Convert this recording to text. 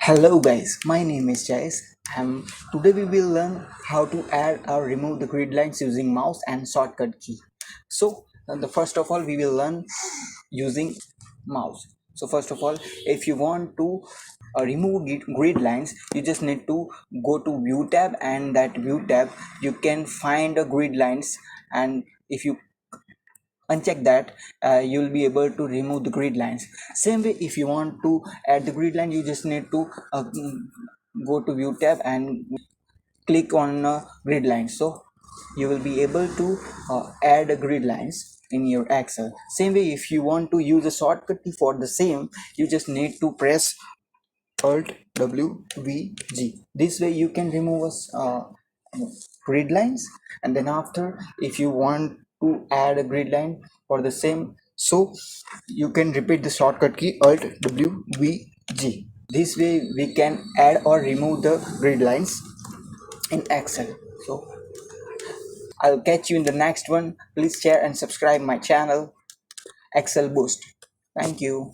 Hello guys, my name is Jais and today we will learn how to add or remove the grid lines using mouse and shortcut key. So the first of all we will learn using mouse. So first of all, if you want to remove grid lines, you just need to go to view tab, and that view tab you can find the grid lines, and if you uncheck that, you'll be able to remove the grid lines. Same way, if you want to add the grid line, you just need to go to view tab and click on grid lines, so you will be able to add grid lines in your Excel. Same way, if you want to use a shortcut key for the same, you just need to press Alt W V G. This way you can remove us grid lines, and then after, if you want to add a grid line for the same, so you can repeat the shortcut key Alt W V G. This way we can add or remove the grid lines in Excel. So I'll catch you in the next one. Please share and subscribe my channel Excel Boost. Thank you.